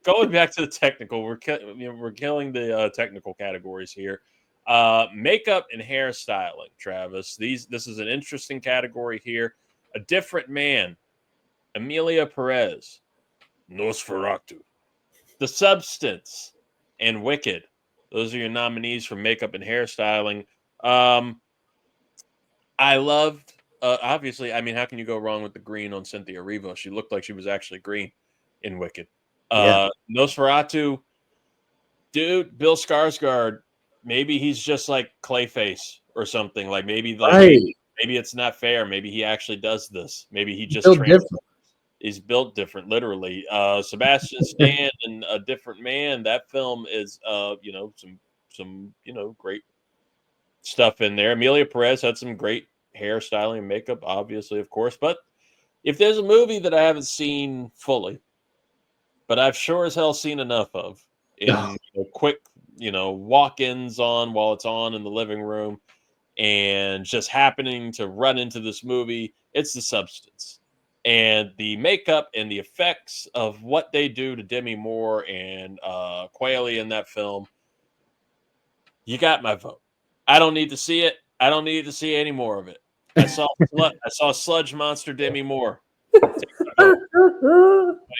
going back to the technical, we're killing the technical categories here. Makeup and hairstyling, Travis. This is an interesting category here. A Different Man, Emilia Perez, Nosferatu, The Substance, and Wicked. Those are your nominees for makeup and hairstyling. I loved, obviously, I mean, how can you go wrong with the green on Cynthia Erivo? She looked like she was actually green in Wicked. Yeah. Nosferatu, dude, Bill Skarsgård, maybe he's just like Clayface or something. Like maybe Right. maybe it's not fair. Maybe he actually does this. Maybe he just Built different. He's built different, literally. Sebastian Stan and A Different Man. That film is, some great stuff in there. Emilia Perez had some great hairstyling and makeup, obviously, of course. But if there's a movie that I haven't seen fully, but I've sure as hell seen enough of in quick, walk-ins on while it's on in the living room, and just happening to run into this movie, it's The Substance. And the makeup and the effects of what they do to Demi Moore and Quayle in that film, you got my vote. I don't need to see it. I don't need to see any more of it. I saw Sludge Monster Demi Moore.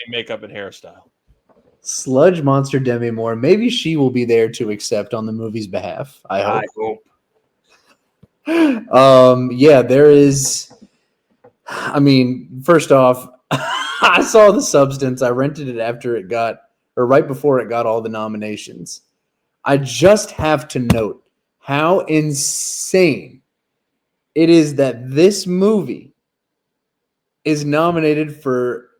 Makeup and hairstyle. Sludge Monster Demi Moore. Maybe she will be there to accept on the movie's behalf. I hope. Yeah, there is. I mean, first off, I saw The Substance. I rented it right before it got all the nominations. I just have to note how insane it is that this movie is nominated for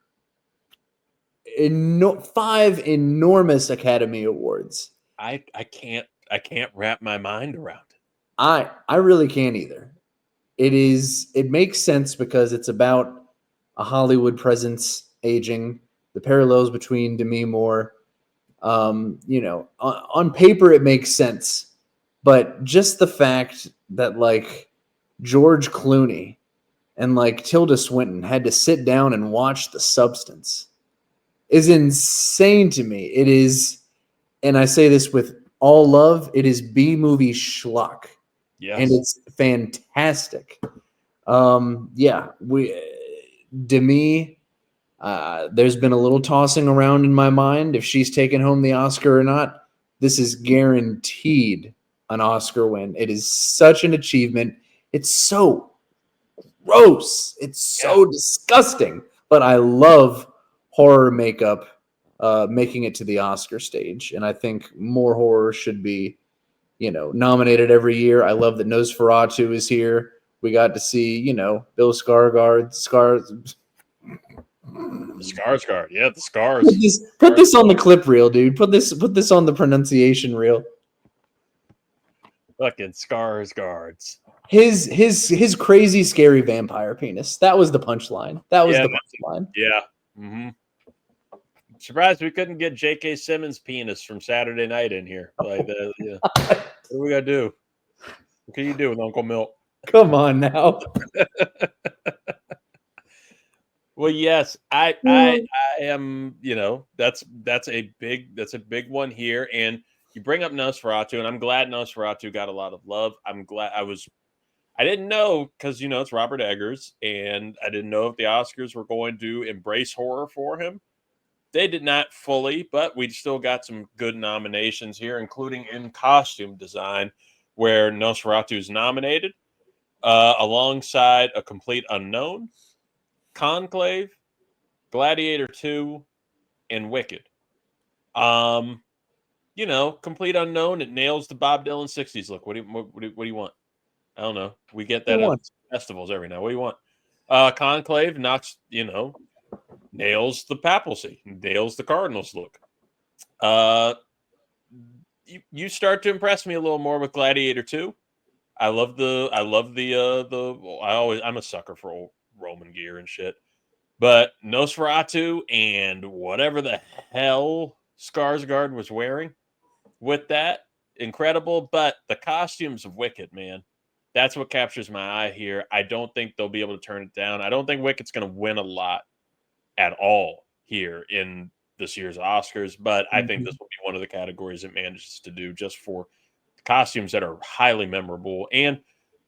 5 enormous Academy Awards. I can't wrap my mind around it. I really can't either. It makes sense because it's about a Hollywood presence aging, the parallels between Demi Moore. On paper it makes sense, but just the fact that like George Clooney and like Tilda Swinton had to sit down and watch The Substance is insane to me. It is, and I say this with all love, it is B-movie schlock. Yes. And it's fantastic. Demi, there's been a little tossing around in my mind if she's taken home the Oscar or not. This is guaranteed an Oscar win. It is such an achievement. It's so gross. It's so disgusting. But I love horror makeup making it to the Oscar stage. And I think more horror should be, nominated every year. I love that Nosferatu is here. We got to see, Bill Skarsgård. Skarsgård, yeah, the scars. Put this on the clip reel, dude. Put this on the pronunciation reel. Fucking Skarsgårds. His crazy, scary vampire penis. That was the punchline. That was the punchline. Yeah. Mm-hmm. Surprised we couldn't get J.K. Simmons' penis from Saturday Night in here. Like, what do we gotta do? What can you do with Uncle Milt? Come on now. Well, yes, I am. That's a big one here, and you bring up Nosferatu, and I'm glad Nosferatu got a lot of love. I'm glad I didn't know because it's Robert Eggers, and I didn't know if the Oscars were going to embrace horror for him. They did not fully, but we still got some good nominations here, including in costume design, where Nosferatu is nominated alongside A Complete Unknown, Conclave, Gladiator 2, and Wicked. Complete Unknown, it nails the Bob Dylan 60s look. What do you want? I don't know. We get that at festivals every now. What do you want? Conclave knocks, nails the papacy, nails the Cardinals look. You start to impress me a little more with Gladiator 2. I'm a sucker for old Roman gear and shit. But Nosferatu and whatever the hell Skarsgård was wearing with that, incredible. But the costumes of Wicked, man, that's what captures my eye here. I don't think they'll be able to turn it down. I don't think Wicked's going to win a lot at all here in this year's Oscars, but I think Mhm. this will be one of the categories it manages to do just for costumes that are highly memorable and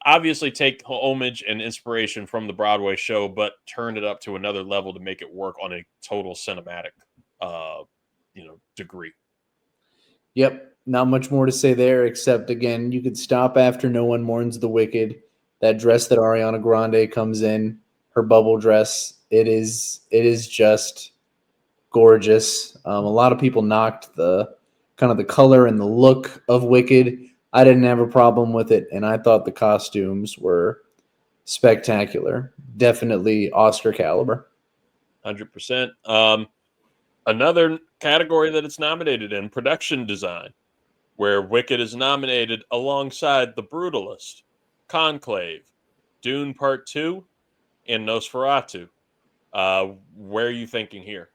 obviously take homage and inspiration from the Broadway show, but turn it up to another level to make it work on a total cinematic, uh, degree. Yep. Not much more to say there, except again, you could stop after No One Mourns the Wicked. That dress that Ariana Grande comes in, her bubble dress, it is just gorgeous. A lot of people knocked the kind of the color and the look of Wicked. I didn't have a problem with it, and I thought the costumes were spectacular. Definitely Oscar caliber. 100%. Another category that it's nominated in, production design, where Wicked is nominated alongside The Brutalist, Conclave, Dune Part 2, and Nosferatu. Where are you thinking here?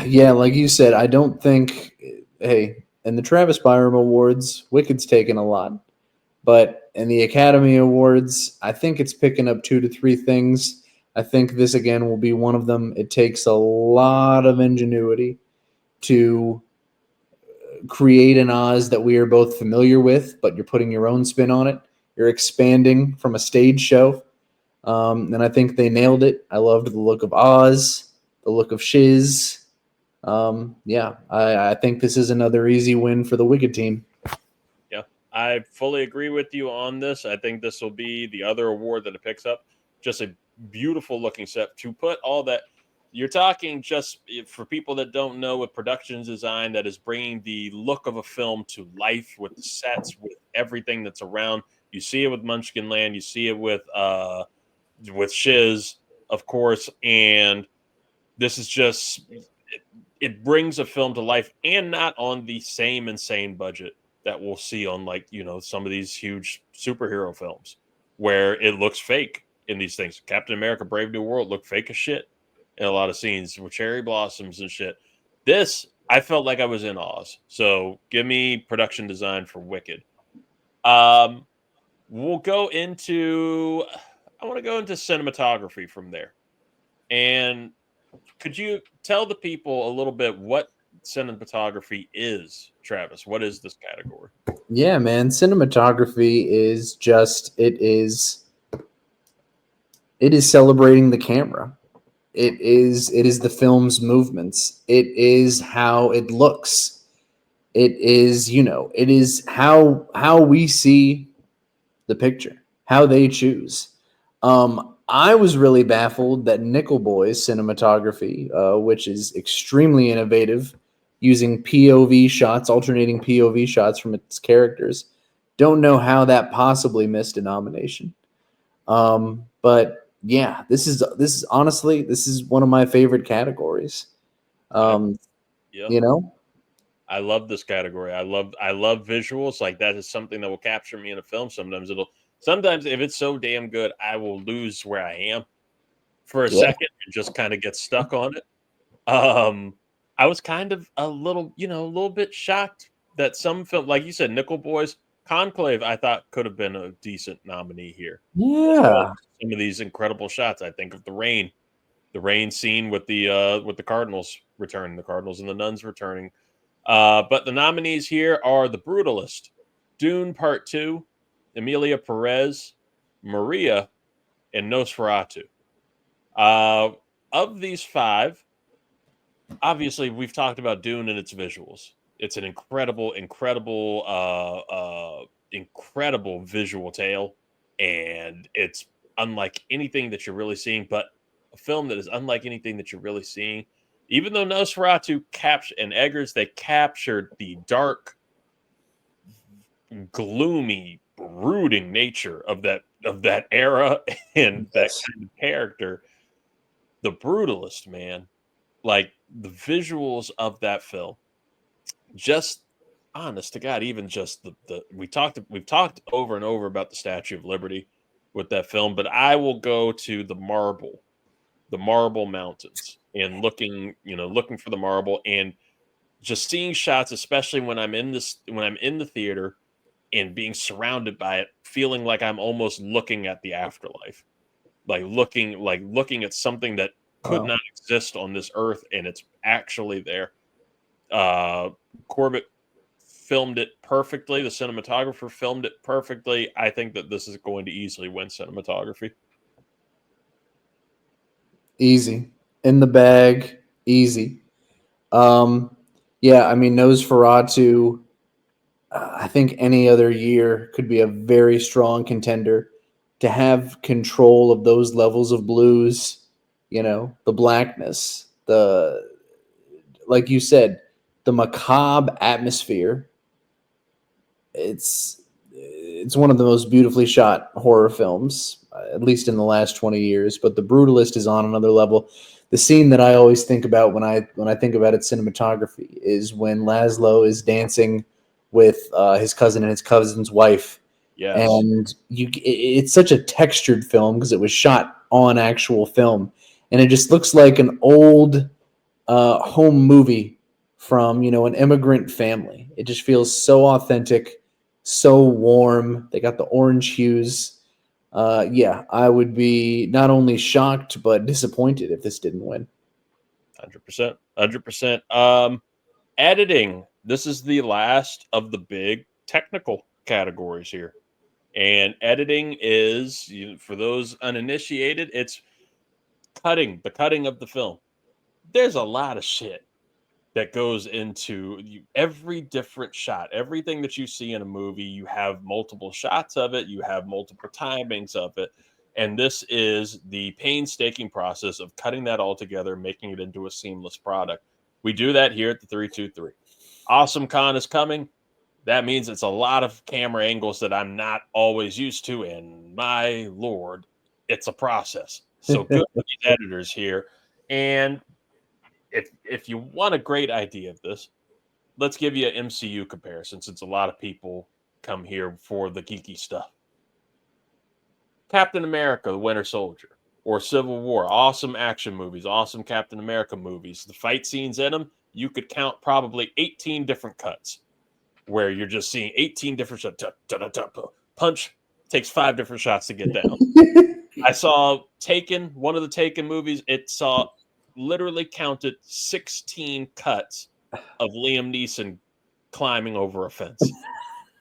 Yeah, like you said, I don't think. Hey, in the Travis Byram Awards, Wicked's taken a lot, but in the Academy Awards, I think it's picking up two to three things. I think this again will be one of them. It takes a lot of ingenuity to create an Oz that we are both familiar with, but you're putting your own spin on it. You're expanding from a stage show. And I think they nailed it. I loved the look of Oz, the look of Shiz. Yeah, I think this is another easy win for the Wicked team. Yeah, I fully agree with you on this. I think this will be the other award that it picks up. Just a beautiful looking set to put all that. You're talking just for people that don't know what production design that is bringing the look of a film to life with the sets, with everything that's around. You see it with Munchkin Land, you see it with Shiz, of course, and this is just it brings a film to life and not on the same insane budget that we'll see on like some of these huge superhero films where it looks fake in these things. Captain America Brave New World looked fake as shit in a lot of scenes with cherry blossoms and shit. This I felt like I was in Oz. So give me production design for Wicked. um we'll go into I want to go into cinematography from there. And could you tell the people a little bit what cinematography is, Travis? What is this category? Yeah, man. Cinematography is just it is celebrating the camera. It is the film's movements. It is how it looks. It is, it is how we see the picture, how they choose. I was really baffled that Nickel Boy's cinematography, which is extremely innovative, using POV shots, alternating POV shots from its characters, don't know how that possibly missed a nomination. But yeah, this is honestly this is one of my favorite categories. I Um, Yeah, you know, I love this category. I love visuals. Like that is something that will capture me in a film. Sometimes if it's so damn good, I will lose where I am for a yeah, second and just kind of get stuck on it. Um, I was kind of a little bit shocked that some film, like you said, Nickel Boys, Conclave, I thought could have been a decent nominee here as well. yeah. Some of these incredible shots. I think of the rain scene with the Cardinals returning, the Cardinals and the Nuns returning. But the nominees here are The Brutalist, Dune Part Two, Emilia Perez, Maria, and Nosferatu. Uh, of these five, obviously we've talked about Dune and its visuals. It's an incredible visual tale, and it's unlike anything that you're really seeing. But a film that is unlike anything that you're really seeing. Even though Nosferatu captured and Eggers, they captured the dark, gloomy, brooding nature of that era and that Yes. kind of character. The Brutalist, man, like the visuals of that film, just honest to God, even just the we've talked over and over about the Statue of Liberty with that film, but I will go to the marble mountains and looking for the marble and just seeing shots, especially when I'm in the theater and being surrounded by it, feeling like I'm almost looking at the afterlife, like looking at something that could Wow. not exist on this earth, and it's actually there. Corbett filmed it perfectly. The cinematographer filmed it perfectly. I think that this is going to easily win cinematography. Easy. In the bag. Easy. Yeah, I mean, Nosferatu, I think any other year could be a very strong contender. To have control of those levels of blues, the blackness, like you said, the macabre atmosphere. It's one of the most beautifully shot horror films, at least in the last 20 years. But The Brutalist is on another level. The scene that I always think about when I think about its cinematography is when Laszlo is dancing with his cousin and his cousin's wife, Yes. and it's such a textured film because it was shot on actual film, and it just looks like an old home movie from an immigrant family. It just feels so authentic, so warm. They got the orange hues. Yeah, I would be not only shocked but disappointed if this didn't win. 100%. 100%. Editing. This is the last of the big technical categories here. And editing is, for those uninitiated, it's the cutting of the film. There's a lot of shit that goes into every different shot. Everything that you see in a movie, you have multiple shots of it, you have multiple timings of it. And this is the painstaking process of cutting that all together, making it into a seamless product. We do that here at the 323. Awesome Con is coming. That means it's a lot of camera angles that I'm not always used to. And my Lord, it's a process. So good for these editors here. And if you want a great idea of this, let's give you an MCU comparison since a lot of people come here for the geeky stuff. Captain America, the Winter Soldier, or Civil War, awesome action movies, awesome Captain America movies. The fight scenes in them, you could count probably 18 different cuts where you're just seeing 18 different shots. Punch takes 5 different shots to get down. I saw Taken, one of the Taken movies. It saw literally counted 16 cuts of Liam Neeson climbing over a fence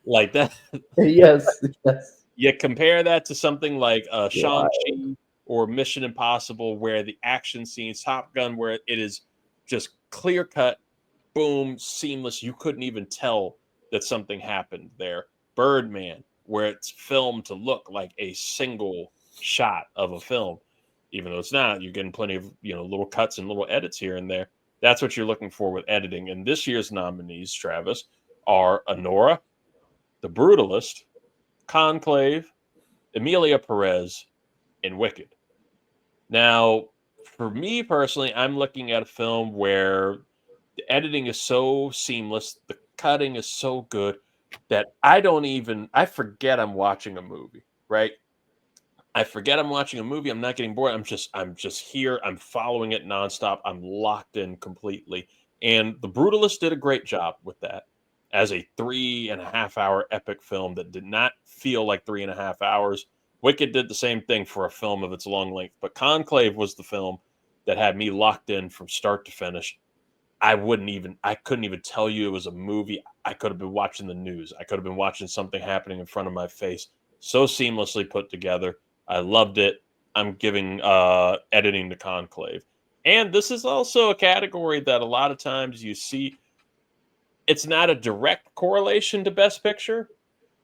like that. Yes, yes. You compare that to something like Wild. Shang-Chi or Mission Impossible, where the action scenes, Top Gun, where it is just clear cut, boom, seamless. You couldn't even tell that something happened there. Birdman, where it's filmed to look like a single shot of a film, even though it's not. You're getting plenty of little cuts and little edits here and there. That's what you're looking for with editing. And this year's nominees, Travis, are Anora, The Brutalist, Conclave, Emilia Perez, and Wicked. Now, for me personally, I'm looking at a film where the editing is so seamless, the cutting is so good that I forget I'm watching a movie, right? I forget I'm watching a movie. I'm not getting bored. I'm just here. I'm following it nonstop. I'm locked in completely. And The Brutalist did a great job with that as a 3.5 hour epic film that did not feel like 3.5 hours. Wicked did the same thing for a film of its long length, but Conclave was the film that had me locked in from start to finish. I couldn't even tell you it was a movie. I could have been watching the news. I could have been watching something happening in front of my face. So seamlessly put together. I loved it. I'm giving editing to Conclave. And this is also a category that a lot of times you see. It's not a direct correlation to Best Picture,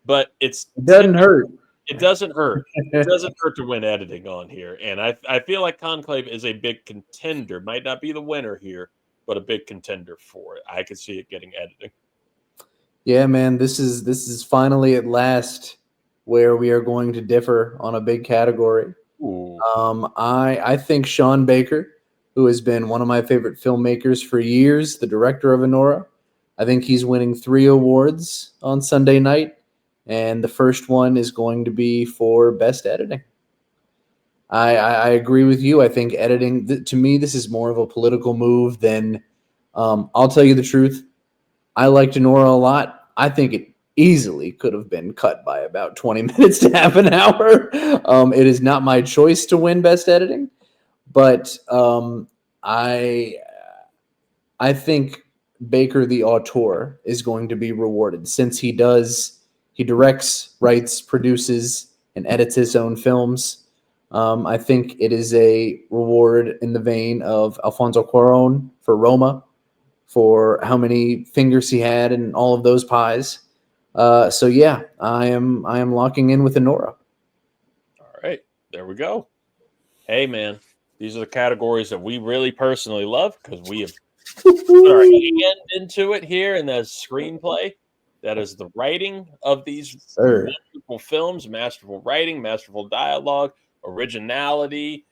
but It doesn't hurt. it doesn't hurt. It doesn't hurt to win editing on here. And I feel like Conclave is a big contender. Might not be the winner here, but a big contender for it. I could see it getting editing. Yeah, man, this is finally at last where we are going to differ on a big category. Ooh. I think Sean Baker, who has been one of my favorite filmmakers for years, the director of Anora, I think he's winning 3 awards on Sunday night, and the first one is going to be for best editing. I agree with you. I think editing, to me, this is more of a political move than. I'll tell you the truth. I liked Anora a lot. I think it easily could have been cut by about 20 minutes to half an hour. It is not my choice to win best editing, But I think Baker, the auteur, is going to be rewarded since he directs, writes, produces, and edits his own films. I think it is a reward in the vein of Alfonso Cuarón for Roma, for how many fingers he had in all of those pies. So yeah, I am locking in with Anora. All right, there we go. Hey, man, these are the categories that we really personally love because we have put our hand into it here in the screenplay. That is the writing of these wonderful films, masterful writing, masterful dialogue, originality,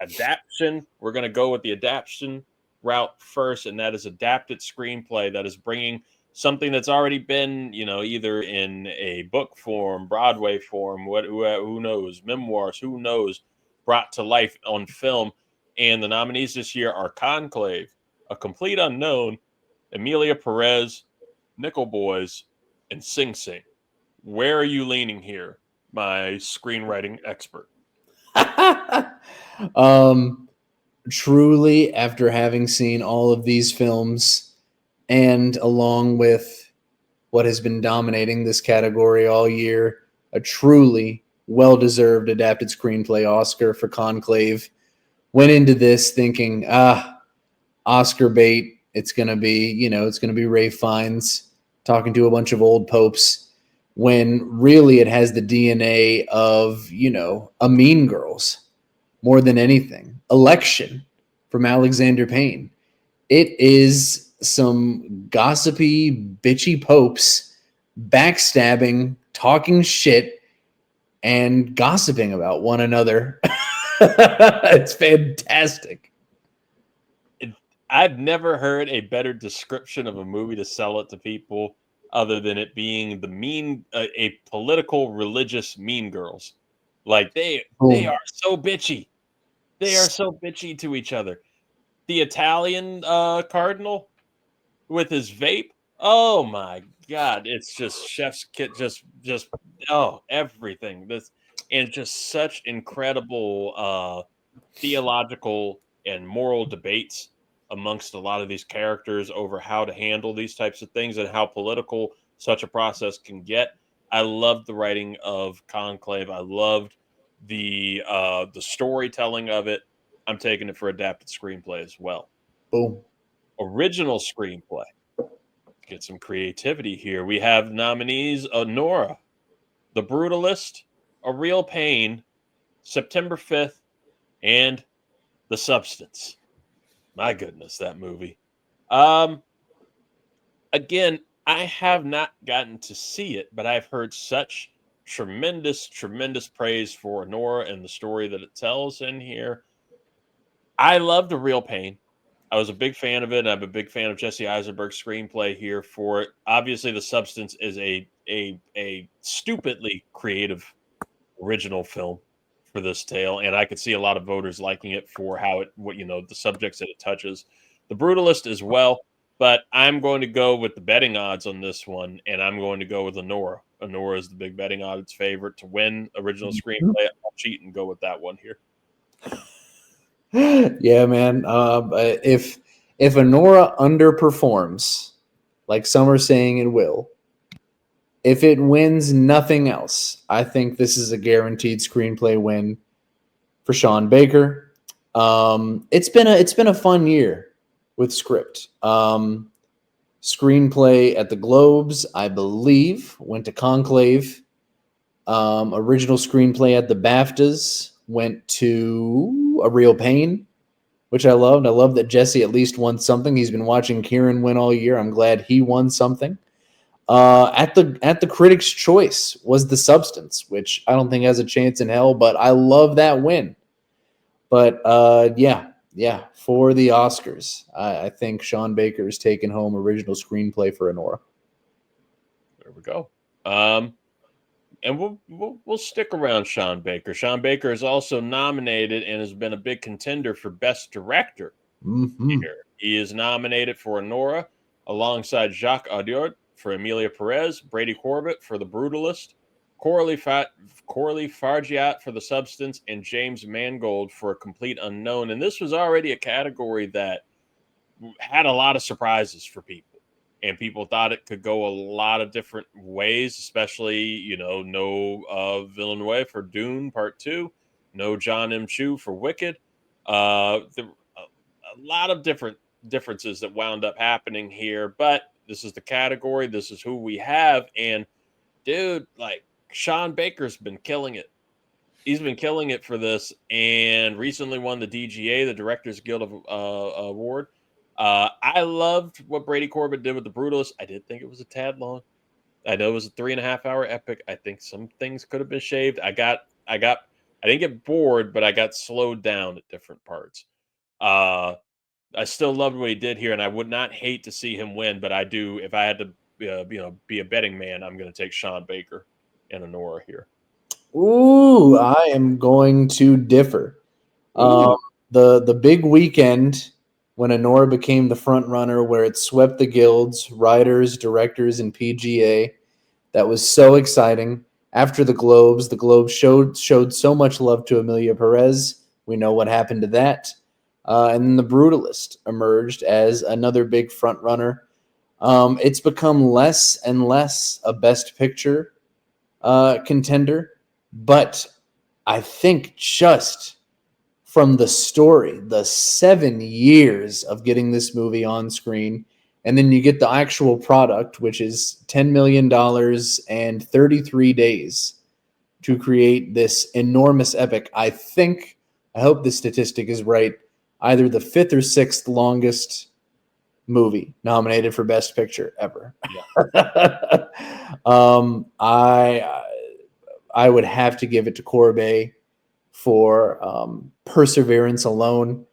adaptation. We're going to go with the adaptation route first, and that is adapted screenplay that is bringing something that's already been, either in a book form, Broadway form, who knows, memoirs, who knows, brought to life on film. And the nominees this year are Conclave, A Complete Unknown, Emilia Perez, Nickel Boys, and Sing Sing. Where are you leaning here, my screenwriting expert? Truly, after having seen all of these films, and along with what has been dominating this category all year, a truly well-deserved adapted screenplay Oscar for Conclave. Went into this thinking, Oscar bait. It's gonna be, it's gonna be Ralph Fiennes talking to a bunch of old popes, when really it has the DNA of, a Mean Girls more than anything. Election from Alexander Payne. It is some gossipy, bitchy popes backstabbing, talking shit, and gossiping about one another. It's fantastic. I've never heard a better description of a movie to sell it to people other than it being a political, religious Mean Girls. Like they are so bitchy. They are so bitchy to each other. The Italian cardinal with his vape. Oh my God! It's just chef's kit. Just everything. This and just such incredible theological and moral debates amongst a lot of these characters over how to handle these types of things and how political such a process can get. I loved the writing of Conclave. I loved the storytelling of it. I'm taking it for adapted screenplay as well. Boom. Original screenplay. Get some creativity here. We have nominees: Anora, The Brutalist, A Real Pain, September 5th, and The Substance. My goodness, that movie. Again, I have not gotten to see it, but I've heard such tremendous, tremendous praise for Anora and the story that it tells in here. I loved A Real Pain. I was a big fan of it. I'm a big fan of Jesse Eisenberg's screenplay here for it. Obviously, The Substance is a stupidly creative, original film for this tale, and I could see a lot of voters liking it for the subjects that it touches. The Brutalist as well, but I'm going to go with the betting odds on this one, and I'm going to go with Anora. Anora is the big betting odds favorite to win original screenplay. I'll cheat and go with that one here. Yeah, man. If Anora underperforms, like some are saying it will, if it wins nothing else, I think this is a guaranteed screenplay win for Sean Baker. It's been a fun year with script. Screenplay at the Globes, I believe, went to Conclave. Original screenplay at the BAFTAs went to A Real Pain, which I loved. I love that Jesse at least won something. He's been watching Kieran win all year. I'm glad he won something. At the Critics' Choice was The Substance, which I don't think has a chance in hell, but I love that win. But yeah, for the Oscars, I think Sean Baker is taking home original screenplay for Anora. There we go. And we'll stick around Sean Baker. Sean Baker is also nominated and has been a big contender for Best Director. Here. He is nominated for Anora alongside Jacques Audiard for Emilia Perez, Brady Corbett for The Brutalist, Corley Fargiat for The Substance, and James Mangold for A Complete Unknown. And this was already a category that had a lot of surprises for people. And people thought it could go a lot of different ways, especially, no Villeneuve for Dune Part 2, no John M. Chu for Wicked. A lot of differences that wound up happening here, but this is the category. This is who we have. And dude, like, Sean Baker's been killing it. He's been killing it for this, and recently won the DGA, the Directors Guild of Award. I loved what Brady Corbett did with The Brutalist. I did think it was a tad long. I know it was a 3.5-hour epic. I think some things could have been shaved. I didn't get bored, but I got slowed down at different parts. I still loved what he did here, and I would not hate to see him win, but I do. If I had to, be a betting man, I'm going to take Sean Baker and Anora here. Ooh, I am going to differ. The big weekend when Anora became the front runner, where it swept the guilds, writers, directors, and PGA, that was so exciting. After the Globes showed so much love to Emilia Perez. We know what happened to that. And then The Brutalist emerged as another big front runner. It's become less and less a Best Picture contender, but I think just from the story, the 7 years of getting this movie on screen, and then you get the actual product, which is $10 million and 33 days to create this enormous epic. I hope the statistic is right, either the 5th or 6th longest movie nominated for Best Picture ever. Yeah. I would have to give it to Corbet for perseverance alone.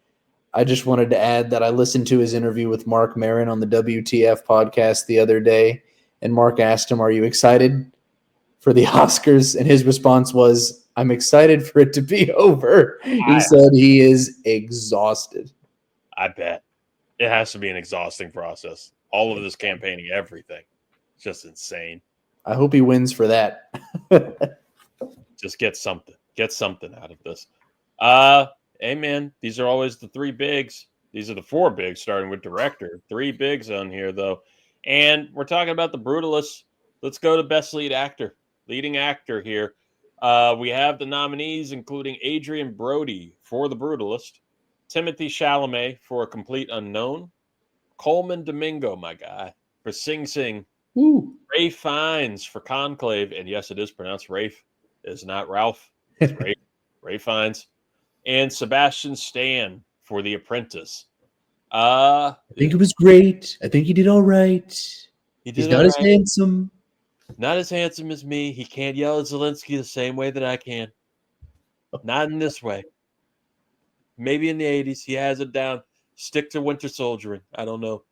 I just wanted to add that I listened to his interview with Mark Maron on the WTF podcast the other day, and Mark asked him, "Are you excited for the Oscars?" And his response was, "I'm excited for it to be over." He said he is exhausted. I bet. It has to be an exhausting process. All of this campaigning, everything. It's just insane. I hope he wins for that. Just get something. Get something out of this. Hey, man, these are always the 3 bigs. These are the 4 bigs, starting with director. 3 bigs on here, though. And we're talking about The Brutalist. Let's go to Best Lead Actor. Leading actor here. We have the nominees, including Adrien Brody for The Brutalist, Timothée Chalamet for A Complete Unknown, Coleman Domingo, my guy, for Sing Sing, Ralph Fiennes for Conclave, and yes, it is pronounced Rafe. It's not Ralph. It's Ralph Fiennes. And Sebastian Stan for The Apprentice. I think it was great. I think he did all right. He's not as handsome. Not as handsome as me. He can't yell at Zelensky the same way that I can. Not in this way. Maybe in the 80s, he has it down. Stick to Winter Soldiering. I don't know.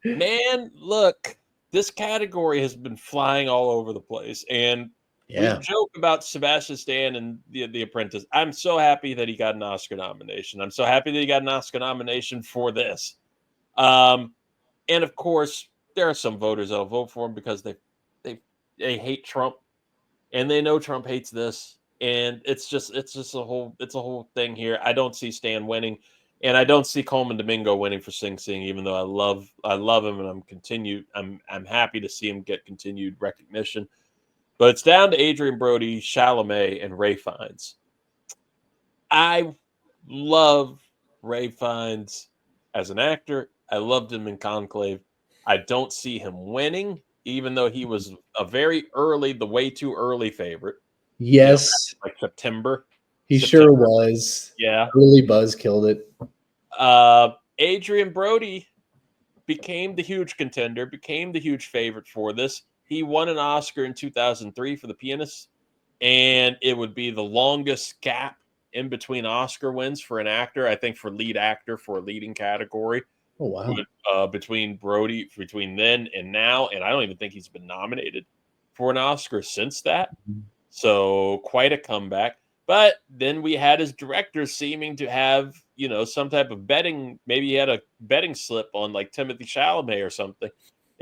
Man, look, this category has been flying all over the place. And we joke about Sebastian Stan and the Apprentice. I'm so happy that he got an Oscar nomination. I'm so happy that he got an Oscar nomination for this. And of course, there are some voters that'll vote for him because they hate Trump, and they know Trump hates this. And it's just a whole thing here. I don't see Stan winning, and I don't see Coleman Domingo winning for Sing Sing, even though I love him, and I'm happy to see him get continued recognition. But it's down to Adrien Brody, Chalamet, and Ralph Fiennes. I love Ralph Fiennes as an actor. I loved him in Conclave. I don't see him winning, even though he was a the way too early favorite. Yes. Like September. Sure was. Yeah. Early buzz killed it. Adrien Brody became the huge contender, became the huge favorite for this. He won an Oscar in 2003 for The Pianist, and it would be the longest gap in between Oscar wins for an actor, I think, for lead actor for a leading category. Oh, wow. Between Brody, between then and now, and I don't even think he's been nominated for an Oscar since that. So quite a comeback. But then we had his director seeming to have, some type of betting. Maybe he had a betting slip on like Timothée Chalamet or something.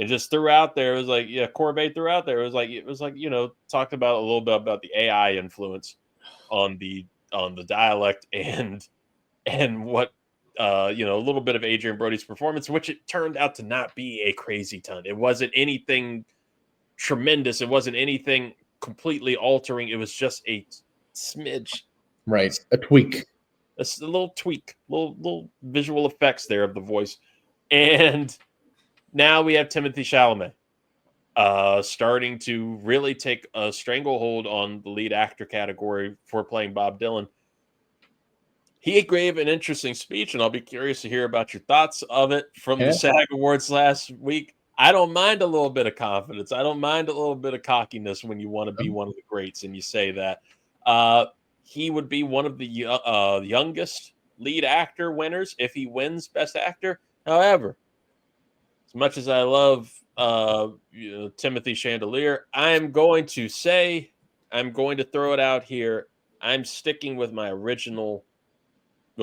and just threw out there. It was like, yeah, Corbett threw out there. It was like, talked about a little bit about the AI influence on the dialect and what a little bit of Adrien Brody's performance, which it turned out to not be a crazy ton. It wasn't anything tremendous. It wasn't anything completely altering. It was just a smidge, right? A tweak, a little tweak, little visual effects there of the voice. And now we have Timothée Chalamet starting to really take a stranglehold on the lead actor category for playing Bob Dylan. He gave an interesting speech, and I'll be curious to hear about your thoughts of it from the SAG Awards last week. I don't mind a little bit of confidence. I don't mind a little bit of cockiness when you want to be one of the greats and you say that. He would be one of the youngest lead actor winners if he wins Best Actor. However, as much as I love Timothy Chandelier, I'm going to throw it out here. I'm sticking with my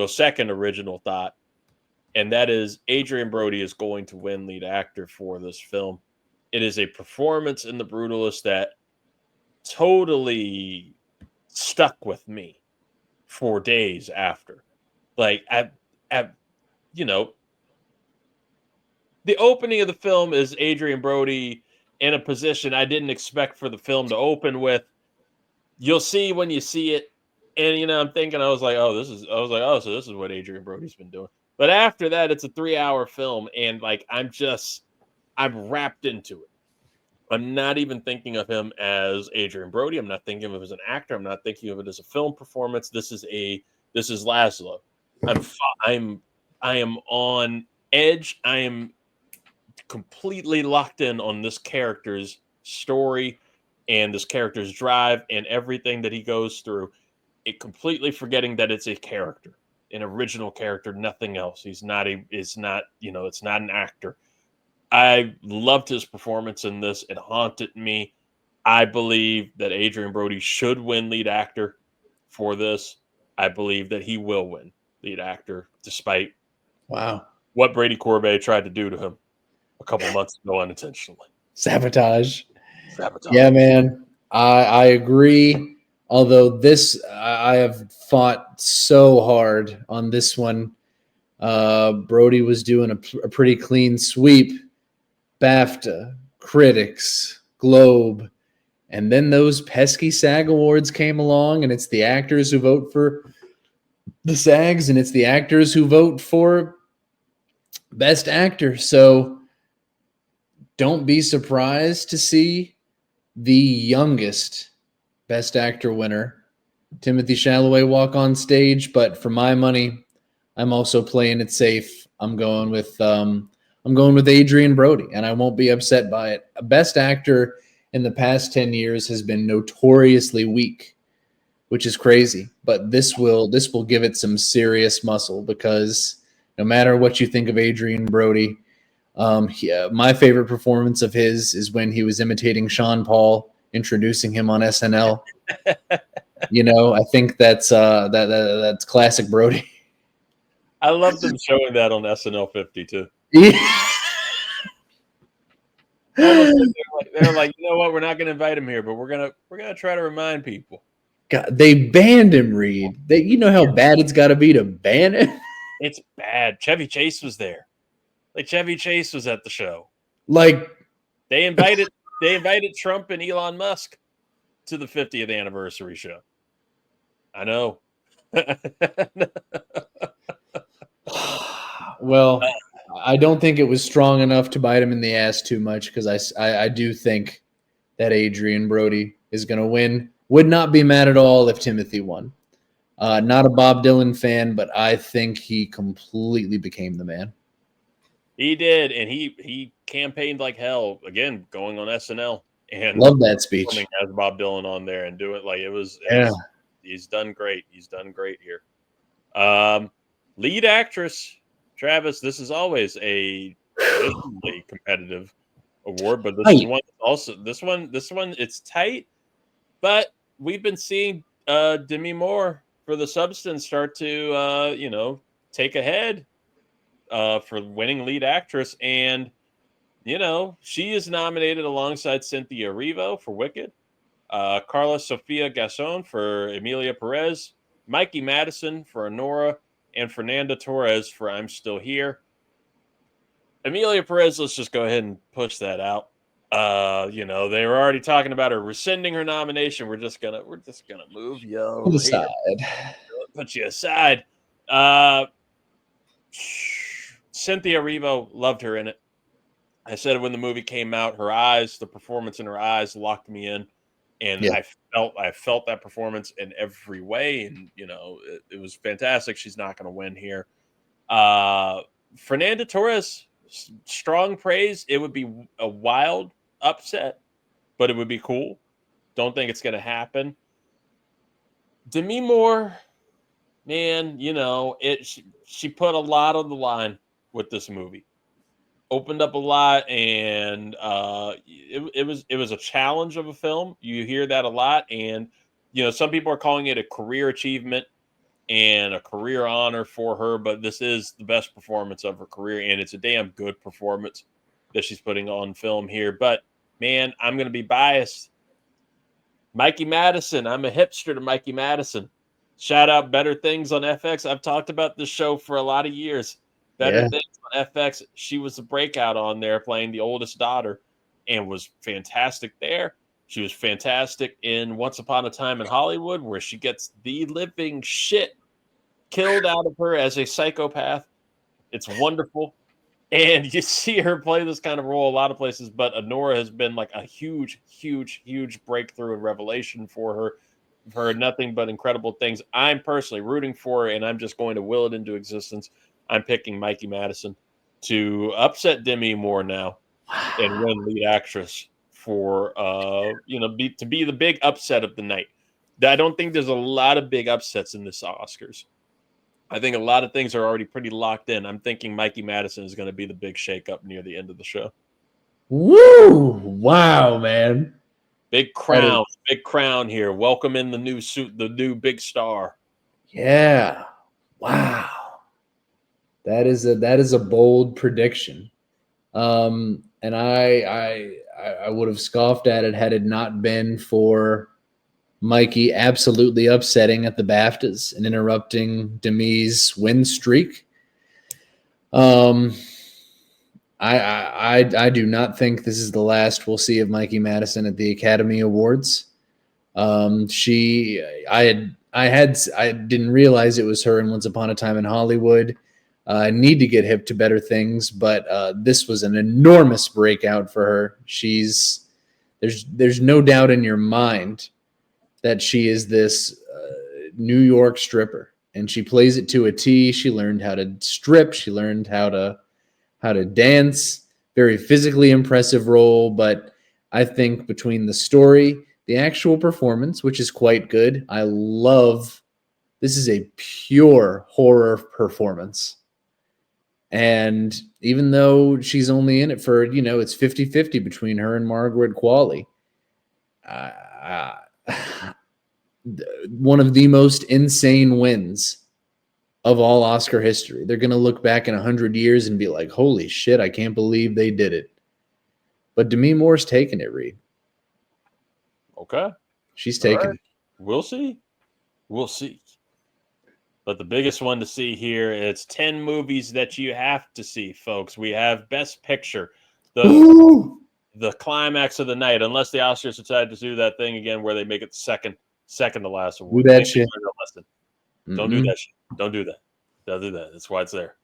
second original thought, and that is Adrien Brody is going to win lead actor for this film. It is a performance in The Brutalist that totally stuck with me for days after. Like, the opening of the film is Adrien Brody in a position I didn't expect for the film to open with. You'll see when you see it. And, I'm thinking, so this is what Adrien Brody's been doing. But after that, it's a 3-hour film. And I'm wrapped into it. I'm not even thinking of him as Adrien Brody. I'm not thinking of him as an actor. I'm not thinking of it as a film performance. This is Laszlo. I am on edge. I am completely locked in on this character's story and this character's drive and everything that he goes through. It completely forgetting that it's a character, an original character, nothing else. It's not an actor. I loved his performance in this. It haunted me. I believe that Adrien Brody should win lead actor for this. I believe that he will win lead actor despite what Brady Corbet tried to do to him a couple months ago unintentionally. Sabotage. Yeah, man. I agree. Although I have fought so hard on this one. Brody was doing a pretty clean sweep. BAFTA, Critics, Globe, and then those pesky SAG Awards came along, and it's the actors who vote for the SAGs, and it's the actors who vote for Best Actor. So don't be surprised to see the youngest Best Actor winner, Timothée Chalamet, walk on stage. But for my money, I'm also playing it safe. I'm going with Adrien Brody, and I won't be upset by it. Best Actor in the past 10 years has been notoriously weak, which is crazy. But this will give it some serious muscle, because no matter what you think of Adrien Brody, my favorite performance of his is when he was imitating Sean Paul, introducing him on SNL. I think that's classic Brody. I love them showing that on SNL 50 too. They're like, you know what? We're not going to invite him here, but we're gonna try to remind people. God, they banned him, Reid. You know how bad it's got to be to ban him. It's bad. Chevy Chase was there. Like, Chevy Chase was at the show. Like, they invited Trump and Elon Musk to the 50th anniversary show. I know. Well, I don't think it was strong enough to bite him in the ass too much, because I do think that Adrien Brody is going to win. Would not be mad at all if Timothy won. Not a Bob Dylan fan, but I think he completely became the man. He did, and he campaigned like hell, again, going on SNL. And love that speech. As Bob Dylan on there and do it like it was. He's done great. He's done great here. Lead actress, Travis. This is always a competitive award, but this one it's tight. But we've been seeing Demi Moore for The Substance start to take ahead for winning lead actress, and she is nominated alongside Cynthia Erivo for Wicked, Carla Sofia Gasson for Emilia Perez, Mikey Madison for Anora, and Fernanda Torres for I'm Still Here. Emilia Perez, let's just go ahead and push that out. They were already talking about her rescinding her nomination. We're just gonna move you over here. Put you aside. Cynthia Erivo, loved her in it. I said when the movie came out, the performance in her eyes locked me in, and Yeah. I felt that performance in every way, and it was fantastic. She's not going to win here. Fernanda Torres, strong praise. It would be a wild upset, but it would be cool. Don't think it's going to happen. Demi Moore, man, she put a lot on the line with this movie. Opened up a lot, and it was a challenge of a film. You hear that a lot, and some people are calling it a career achievement and a career honor for her, but this is the best performance of her career, and it's a damn good performance that she's putting on film here. But man, I'm going to be biased. Mikey Madison. I'm a hipster to Mikey Madison. Shout out Better Things on FX. I've talked about this show for a lot of years. Better Things on FX. She was the breakout on there playing the oldest daughter and was fantastic there. She was fantastic in Once Upon a Time in Hollywood, where she gets the living shit killed out of her as a psychopath. It's wonderful. And you see her play this kind of role a lot of places, but Anora has been like a huge, huge, huge breakthrough and revelation for her. For nothing but incredible things. I'm personally rooting for her, and I'm just going to will it into existence. I'm picking Mikey Madison to upset Demi Moore now and win lead actress for to be the big upset of the night. I don't think there's a lot of big upsets in this Oscars. I think a lot of things are already pretty locked in. I'm thinking Mikey Madison is going to be the big shakeup near the end of the show. Woo! Wow, man. Big crown here. Welcome in the new suit, the new big star. Yeah. Wow. That is a bold prediction. And I would have scoffed at it had it not been for Mikey absolutely upsetting at the BAFTAs and interrupting Demi's win streak. I do not think this is the last we'll see of Mikey Madison at the Academy Awards. I didn't realize it was her in Once Upon a Time in Hollywood. I need to get hip to Better Things, but this was an enormous breakout for her. There's no doubt in your mind that she is this New York stripper, and she plays it to a T. She learned how to strip. She learned how to dance. Very physically impressive role, but I think between the story, the actual performance, which is quite good, this is a pure horror performance. And even though she's only in it for, it's 50-50 between her and Margaret Qualley, one of the most insane wins of all Oscar history. They're going to look back in 100 years and be like, holy shit, I can't believe they did it. But Demi Moore's taking it, Reid. Okay. She's taking it. We'll see. But the biggest one to see here, it's 10 movies that you have to see, folks. We have Best Picture. The climax of the night, unless the Oscars decide to do that thing again where they make it second to last award. Do that shit. Don't do that shit. Don't do that. Don't do that. That's why it's there.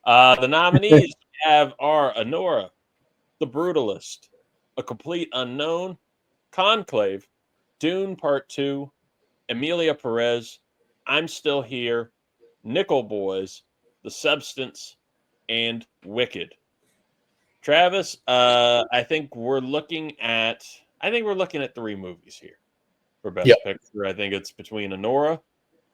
The nominees are Anora, The Brutalist, A Complete Unknown, Conclave, Dune Part 2, Emilia Perez, I'm Still Here, Nickel Boys, The Substance, and Wicked. Travis, I think we're looking at 3 movies here for Best Picture. I think it's between Anora,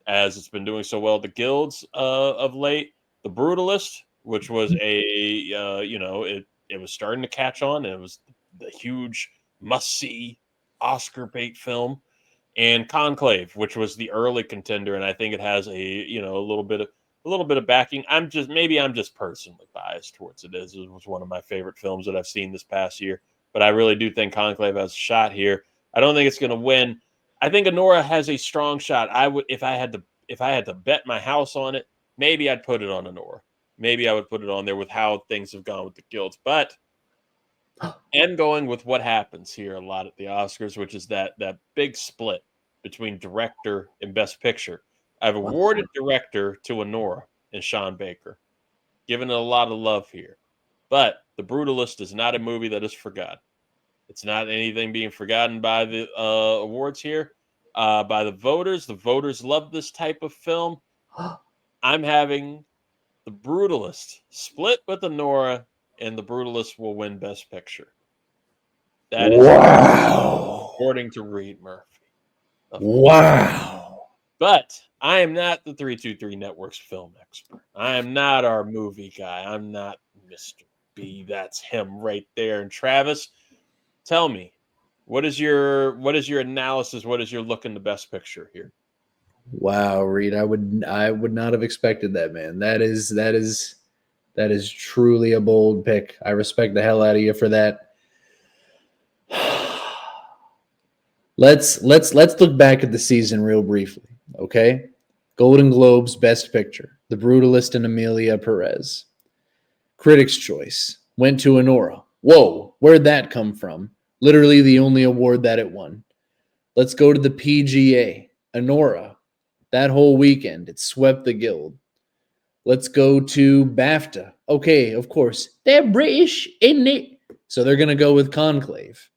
as it's been doing so well at the guilds of late, The Brutalist, which was it was starting to catch on, and it was the huge must-see Oscar bait film, and Conclave, which was the early contender, and I think it has a little bit little bit of backing. I'm just personally biased towards it. It was one of my favorite films that I've seen this past year, but I really do think Conclave has a shot here. I don't think it's going to win. I think Anora has a strong shot. I would, if I had to bet my house on it, maybe I'd put it on Anora. Maybe I would put it on there with how things have gone with the guilds, but I'm going with what happens here a lot at the Oscars, which is that big split between director and best picture. I've awarded director to Anora and Sean Baker, giving it a lot of love here. But The Brutalist is not a movie that is forgotten. It's not anything being forgotten by the awards here, by the voters. The voters love this type of film. I'm having The Brutalist split with Anora, and The Brutalist will win Best Picture. That is according to Reid Murphy. Wow. But I am not the 323 Network's film expert. I am not our movie guy. I'm not Mr. B. That's him right there. And Travis, tell me, what is your analysis? What is your look in the Best Picture here? Wow, Reid, I would not have expected that, man. That is truly a bold pick. I respect the hell out of you for that. Let's look back at the season real briefly, okay? Golden Globes Best Picture, The Brutalist and Emilia Perez. Critics' Choice went to Anora. Whoa, where'd that come from? Literally the only award that it won. Let's go to the PGA. Anora, that whole weekend, it swept the guild. Let's go to BAFTA. Okay, of course, they're British, isn't it? So they're going to go with Conclave.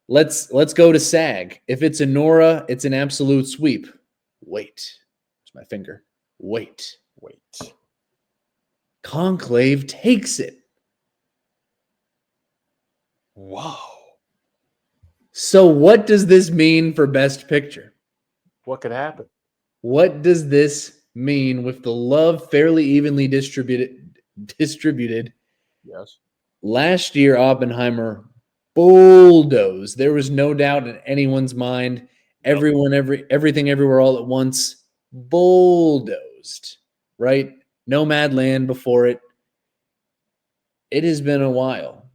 Let's go to SAG. If it's Anora, it's an absolute sweep. Wait. It's my finger. Wait. Conclave takes it. Wow. So what does this mean for Best Picture? What could happen? What does this mean with the love fairly evenly distributed? Yes. Last year, Oppenheimer bulldozed. There was no doubt in anyone's mind. Everything, everywhere, all at once, bulldozed. Right? Nomadland before it. It has been a while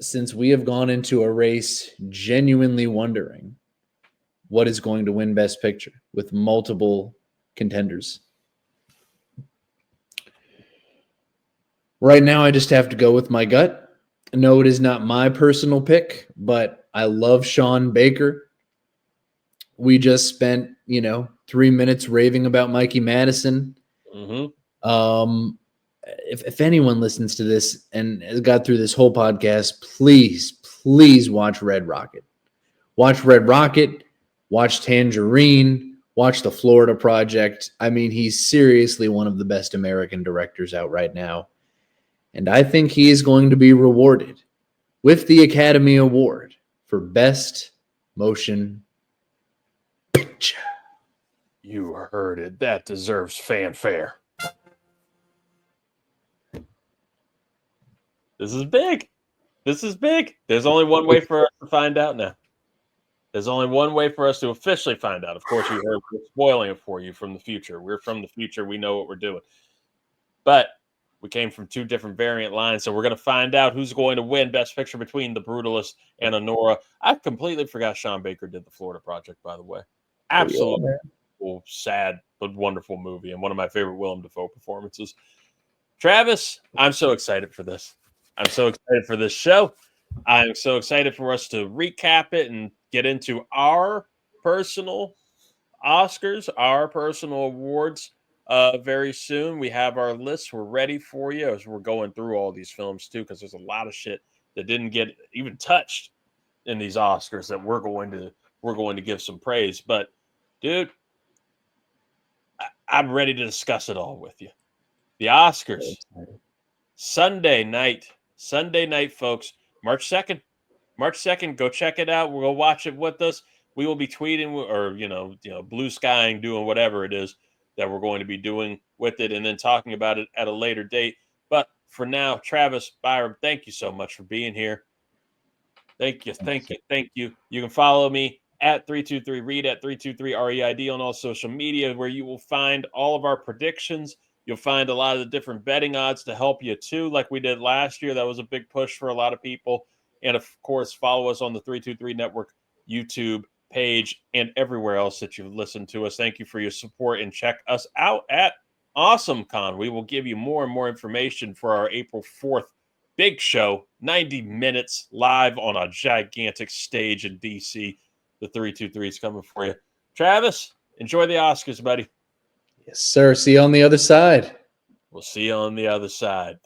since we have gone into a race genuinely wondering what is going to win Best Picture with multiple contenders. Right now, I just have to go with my gut. No, it is not my personal pick, but I love Sean Baker. We just spent, 3 minutes raving about Mikey Madison. Mm-hmm. If anyone listens to this and has got through this whole podcast, please watch Red Rocket. Watch Red Rocket. Watch Tangerine. Watch The Florida Project. I mean, he's seriously one of the best American directors out right now. And I think he is going to be rewarded with the Academy Award for Best Motion Picture. You heard it. That deserves fanfare. This is big. There's only one way for us to find out now. There's only one way for us to officially find out. Of course, you heard we're spoiling it for you from the future. We're from the future. We know what we're doing. But we came from two different variant lines, so we're going to find out who's going to win Best Picture between The Brutalist and Anora. I completely forgot Sean Baker did The Florida Project, by the way. Absolutely sad but wonderful movie and one of my favorite Willem Dafoe performances. Travis, I'm so excited for this. I'm so excited for this show. I'm so excited for us to recap it and get into our personal Oscars, our personal awards. Very soon. We have our list. We're ready for you as we're going through all these films too, because there's a lot of shit that didn't get even touched in these Oscars that we're going to give some praise. But dude, I'm ready to discuss it all with you. The Oscars, Sunday night, folks, March 2nd. Go check it out. We'll go watch it with us. We will be tweeting or blue skying, doing whatever it is that we're going to be doing with it and then talking about it at a later date. But for now, Travis, Byram, thank you so much for being here. Thank you. You can follow me at 323 Reid at 323 REID on all social media, where you will find all of our predictions. You'll find a lot of the different betting odds to help you too, like we did last year. That was a big push for a lot of people. And of course, follow us on the 323 Network YouTube page and everywhere else that you've listened to us. Thank you for your support, and check us out at Awesome Con. We will give you more and more information for our April 4th big show, 90 minutes live on a gigantic stage in DC. The 323 is coming for you. Travis, enjoy the Oscars, buddy. Yes, sir. See you on the other side. We'll see you on the other side.